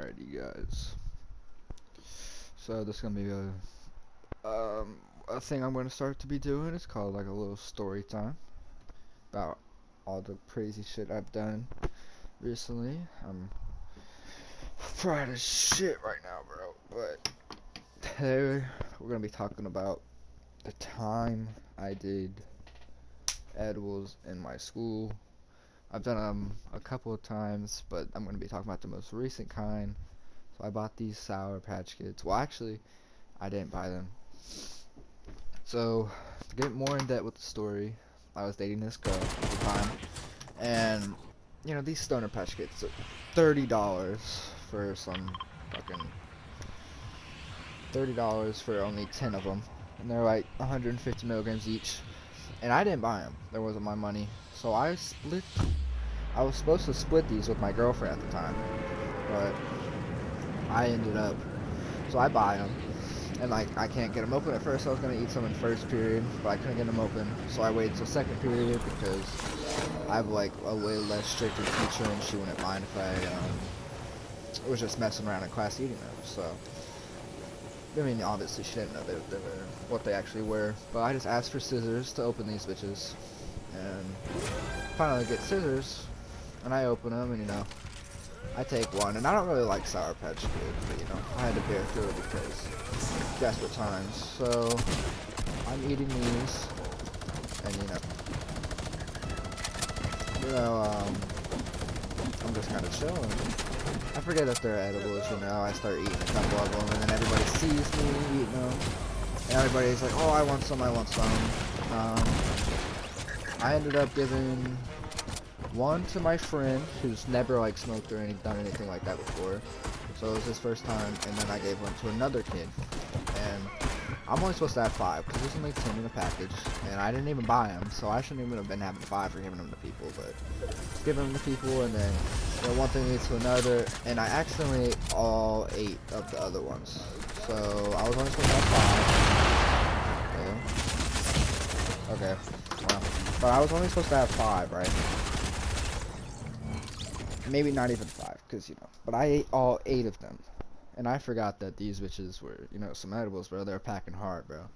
Alright, you guys. So this is gonna be a thing I'm gonna start to be doing. It's called like a little story time about all the crazy shit I've done recently. I'm fried as shit right now, bro. But today we're gonna be talking about the time I did edibles in my school. I've done them a couple of times, but I'm gonna be talking about the most recent kind. So I bought these Sour Patch Kids. Well, actually, I didn't buy them. So, to get more in depth with the story, I was dating this girl at the time, and you know these Stoner Patch Kids are $30 for some fucking $30 for only 10 of them, and they're like 150 milligrams each. And I didn't buy them; there wasn't my money, so I split. I was supposed to split these with my girlfriend at the time, but I ended up. So I buy them. And like I can't get them open. At first I was gonna eat some in first period, but I couldn't get them open, so I waited till second period because I have like a way less stricter teacher and she wouldn't mind if I was just messing around in class eating them. So I mean, obviously she didn't know they were what they actually were, but I just asked for scissors to open these bitches, and finally get scissors, and I open them, and you know, I take one, and I don't really like Sour Patch Kids, but you know, I had to bear through it because desperate times. So I'm eating these, and I'm just kind of chilling. I forget if they're edibles, you know. I start eating a couple of them, and then everybody sees me eating them, and everybody's like, "Oh, I want some, I want some." I ended up giving one to my friend who's never like smoked or done anything like that before, so it was his first time, and then I gave one to another kid, and I'm only supposed to have 5 because there's only 10 in the package, and I didn't even buy them, so I shouldn't even have been having 5 for giving them to people, but giving them to people, and then you know, one thing leads to another, and I accidentally ate all 8 of the other ones, so I was only supposed to have 5. Okay, well, but I was only supposed to have 5, right? Maybe not even 5, because, you know, but I ate all 8 of them, and I forgot that these bitches were, you know, some edibles, bro. They're packing hard, bro.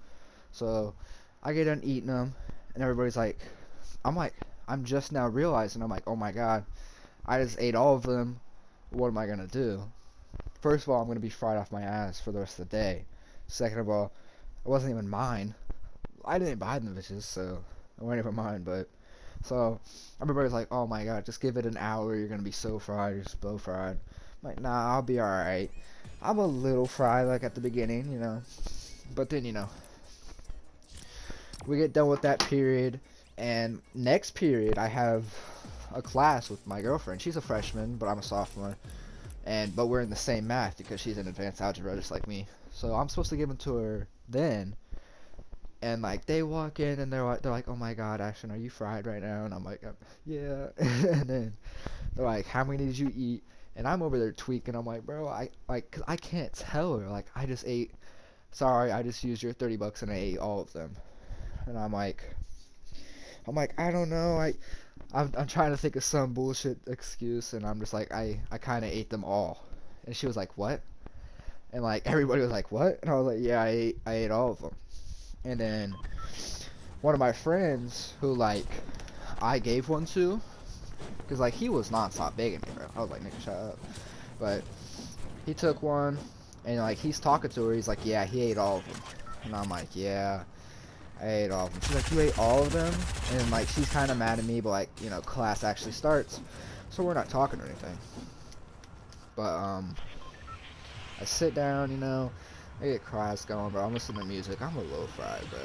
So, I get done eating them, and everybody's like, I'm just now realizing, I'm like, oh my god, I just ate all of them, what am I gonna do? First of all, I'm gonna be fried off my ass for the rest of the day. Second of all, it wasn't even mine. I didn't buy them bitches, so, it wasn't even mine, but so everybody's like, oh my god, just give it an hour, you're gonna be so fried, you're so fried. I'm like, nah, I'll be alright. I'm a little fried like at the beginning, you know. But then, you know, we get done with that period, and next period I have a class with my girlfriend. She's a freshman, but I'm a sophomore. But we're in the same math because she's in advanced algebra just like me. So I'm supposed to give them to her then. And like they walk in and they're like, oh my god, Ashton, are you fried right now? And I'm like, yeah. And then they're like, how many did you eat? And I'm over there tweaking. I'm like, bro, cause I can't tell her. Like I just ate. Sorry, I just used your $30 and I ate all of them. And I'm like, I don't know. I'm trying to think of some bullshit excuse, and I'm just like, I kind of ate them all. And she was like, what? And like everybody was like, what? And I was like, yeah, I ate all of them. And then one of my friends who like I gave one to, because like he was nonstop begging me, bro. I was like, nigga, shut up. But he took one, and like he's talking to her. He's like, yeah, he ate all of them. And I'm like, yeah, I ate all of them. She's like, you ate all of them? And like she's kind of mad at me, but like, you know, class actually starts, so we're not talking or anything. But I sit down, you know, I get class going, bro. I'm listening to music. I'm a little fried, bro.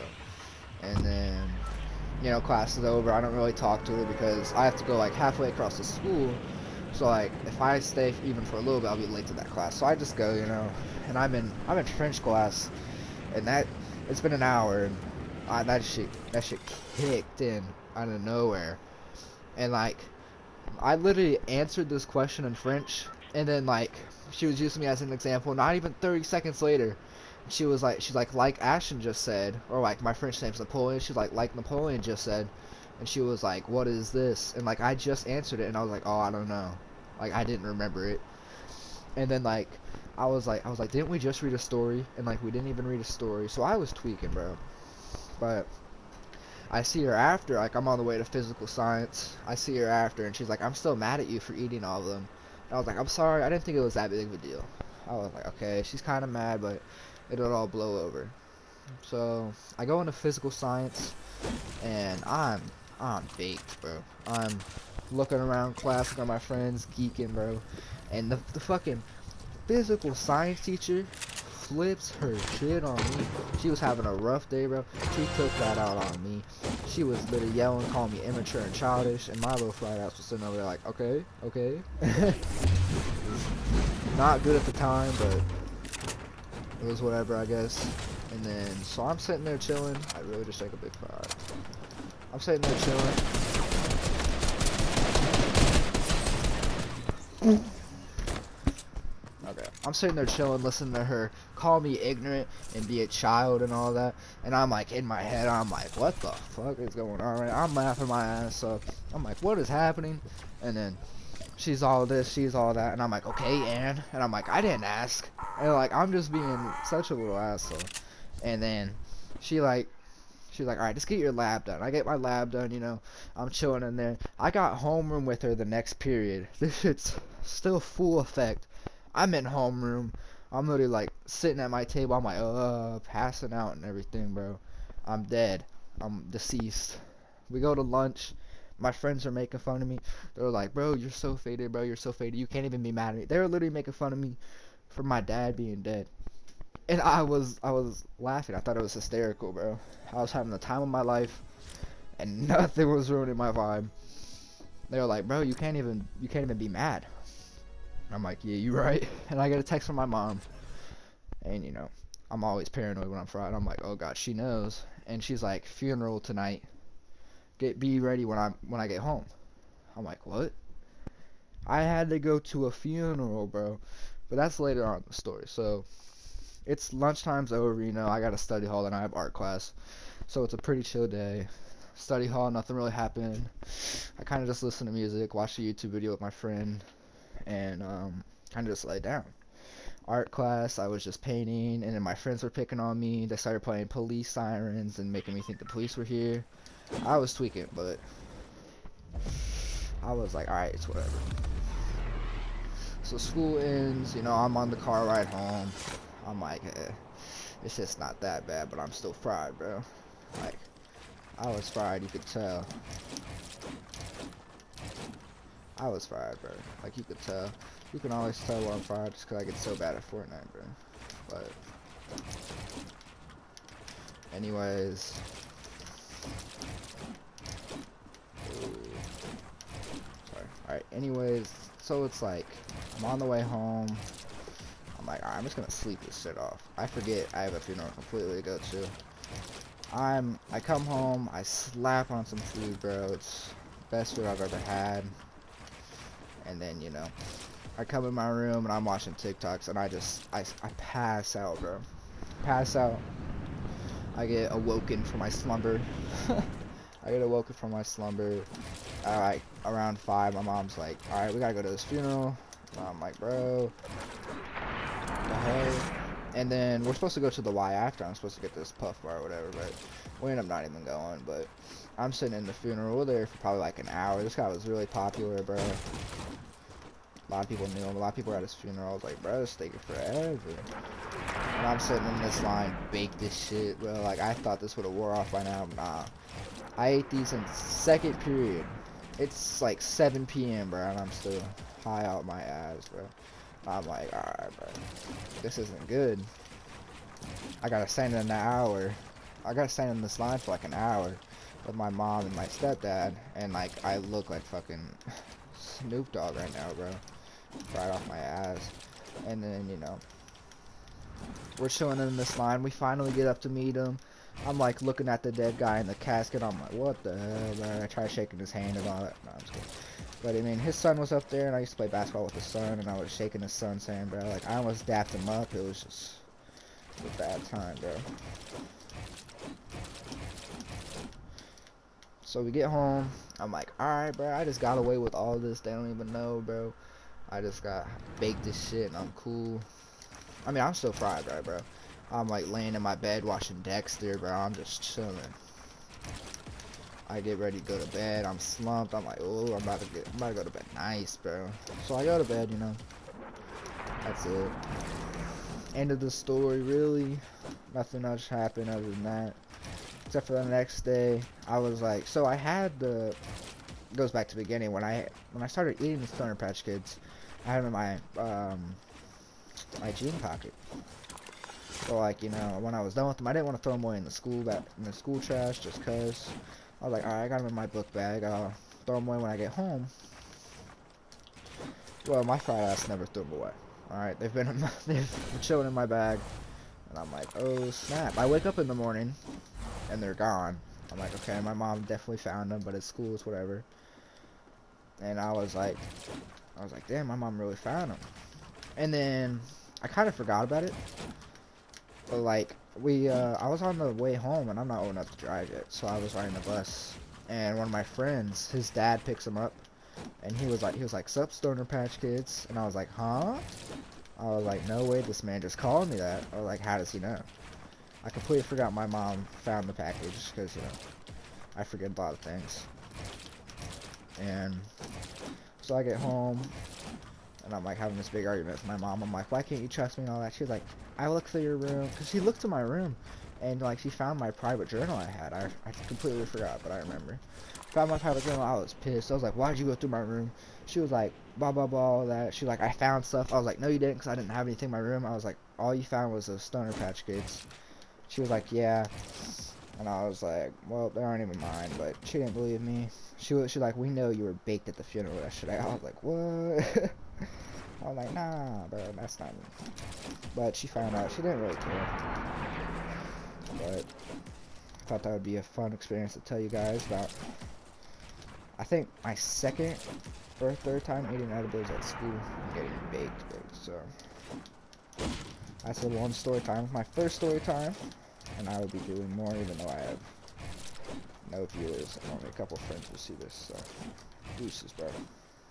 And then, you know, class is over. I don't really talk to her because I have to go like halfway across the school. So like, if I stay even for a little bit, I'll be late to that class. So I just go, you know. And I'm in French class, and it's been an hour, and that shit kicked in out of nowhere. And like, I literally answered this question in French, and then like she was using me as an example. Not even 30 seconds later, she's like Ashton just said, or like my French name's Napoleon. She's like Napoleon just said, and she was like, what is this? And like I just answered it, and I was like, oh, I don't know, like I didn't remember it. And then like I was like, didn't we just read a story? And like we didn't even read a story. So I was tweaking, bro. But I see her after, like I'm on the way to physical science. I see her after, and she's like, I'm still mad at you for eating all of them. And I was like, I'm sorry, I didn't think it was that big of a deal. I was like, okay, she's kind of mad, but it'll all blow over. So I go into physical science, and I'm baked, bro. I'm looking around class, looking at my friends, geeking, bro. And the fucking physical science teacher flips her shit on me. She was having a rough day, bro. She took that out on me. She was literally yelling, calling me immature and childish, and my little fried ass was sitting over there like, okay, okay. Not good at the time, but it was whatever, I guess. And then, so I'm sitting there chilling. I really just take a big fire. I'm sitting there chilling. Okay. I'm sitting there chilling, listening to her call me ignorant and be a child and all that. And I'm like, in my head, I'm like, what the fuck is going on right now? I'm laughing my ass off. I'm like, what is happening? And then she's all this, she's all that. And I'm like, okay, Ann. And I'm like, I didn't ask. And like, I'm just being such a little asshole. And then she's like, alright, just get your lab done. I get my lab done, you know. I'm chilling in there. I got homeroom with her the next period. This shit's still full effect. I'm in homeroom. I'm literally like sitting at my table. I'm like, passing out and everything, bro. I'm dead. I'm deceased. We go to lunch. My friends are making fun of me. They're like, bro, you're so faded, bro. You're so faded. You can't even be mad at me. They were literally making fun of me for my dad being dead. And I was laughing. I thought it was hysterical, bro. I was having the time of my life, and nothing was ruining my vibe. They were like, bro, you can't even be mad. I'm like, yeah, you right. And I get a text from my mom, and you know, I'm always paranoid when I'm fried. I'm like, oh god, she knows. And she's like, funeral tonight. Be ready when I get home. I'm like, what? I had to go to a funeral, bro. But that's later on in the story. So it's lunchtime's over, you know. I got a study hall and I have art class, so it's a pretty chill day. Study hall, nothing really happened. I kind of just listened to music, watched a YouTube video with my friend, and kind of just lay down. Art class, I was just painting, and then my friends were picking on me. They started playing police sirens and making me think the police were here. I was tweaking, but I was like, alright, it's whatever. So school ends, you know, I'm on the car ride home. I'm like, it's just not that bad, but I'm still fried, bro. Like, I was fried, you could tell. I was fried, bro. Like, you could tell. You can always tell when I'm fried just because I get so bad at Fortnite, bro. But, anyways. Sorry. Alright, anyways. So it's like, I'm on the way home. I'm like, alright, I'm just gonna sleep this shit off. I forget I have a funeral completely to go to. I come home, I slap on some food, bro. It's the best food I've ever had. And then, you know, I come in my room and I'm watching TikToks and I pass out, bro. Pass out. I get awoken from my slumber. I get awoken from my slumber. Like around 5, my mom's like, alright, we gotta go to this funeral. And I'm like, bro, what the hell? And then we're supposed to go to the Y after. I'm supposed to get this puff bar or whatever, but we end up not even going. But I'm sitting in the funeral. We're there for probably like an hour. This guy was really popular, bro. A lot of people knew him. A lot of people were at his funeral. I was like, bro, it's taking forever. And I'm sitting in this line, baked this shit, bro. Like, I thought this would have wore off by now. Nah. I ate these in second period. It's like 7 p.m., bro, and I'm still high out my ass, bro. I'm like, alright, bro. This isn't good. I gotta stand in an hour. I gotta stand in this line for like an hour with my mom and my stepdad, and like, I look like fucking Snoop Dogg right now, bro. Right off my ass. And then, you know, we're chilling in this line. We finally get up to meet him. I'm like looking at the dead guy in the casket. I'm like, what the hell, bro? I try shaking his hand and all that. No, I'm just kidding. But I mean, his son was up there, and I used to play basketball with his son, and I was shaking his son's hand, bro. Like, I almost dapped him up. It was just a bad time, bro. So we get home. I'm like, alright, bro. I just got away with all this. They don't even know, bro. I just got baked as shit and I'm cool. I mean, I'm still fried, right, bro? I'm like laying in my bed watching Dexter, bro. I'm just chilling. I get ready to go to bed. I'm slumped. I'm like, oh, I'm about to go to bed. Nice, bro. So I go to bed, you know. That's it. End of the story, really. Nothing much happened other than that. Except for the next day, I was like, so I had the. Goes back to the beginning when I started eating the Stoner Patch Kids. I had them in my jean pocket. So like, you know, when I was done with them, I didn't want to throw them away in the school trash just cause. I was like, alright, I got them in my book bag. I'll throw them away when I get home. Well, my fried ass never threw them away. Alright, they've been chilling in my bag. And I'm like, oh snap. I wake up in the morning and they're gone. I'm like, okay, my mom definitely found them, but it's school, it's whatever. And I was like, damn, my mom really found them. And then I kind of forgot about it. But like, I was on the way home, and I'm not old enough to drive yet, so I was riding the bus. And one of my friends, his dad picks him up, and he was like, "Sup, Stoner Patch Kids?" And I was like, "Huh?" I was like, "No way, this man just called me that." Or like, how does he know? I completely forgot my mom found the package, because, you know, I forget a lot of things. And so I get home, and I'm like having this big argument with my mom. I'm like, why can't you trust me and all that? She's like, I looked through your room, because she looked to my room, and like she found my private journal I had. I completely forgot, but I remember. Found my private journal. I was pissed. I was like, why'd you go through my room? She was like, blah blah blah, all that. She was like, I found stuff. I was like, no you didn't, because I didn't have anything in my room. I was like, all you found was those Stoner Patch Kids. She was like, yeah. And I was like, well, they aren't even mine. But she didn't believe me. She like, we know you were baked at the funeral yesterday. I was like, what? I was like, nah, bro, that's not me. But she found out. She didn't really care. But I thought that would be a fun experience to tell you guys about. I think my second or third time eating edibles at school and getting baked, bro. So that's a one story time. My first story time, and I will be doing more, even though I have no viewers and only a couple friends will see this. So deuces, bro.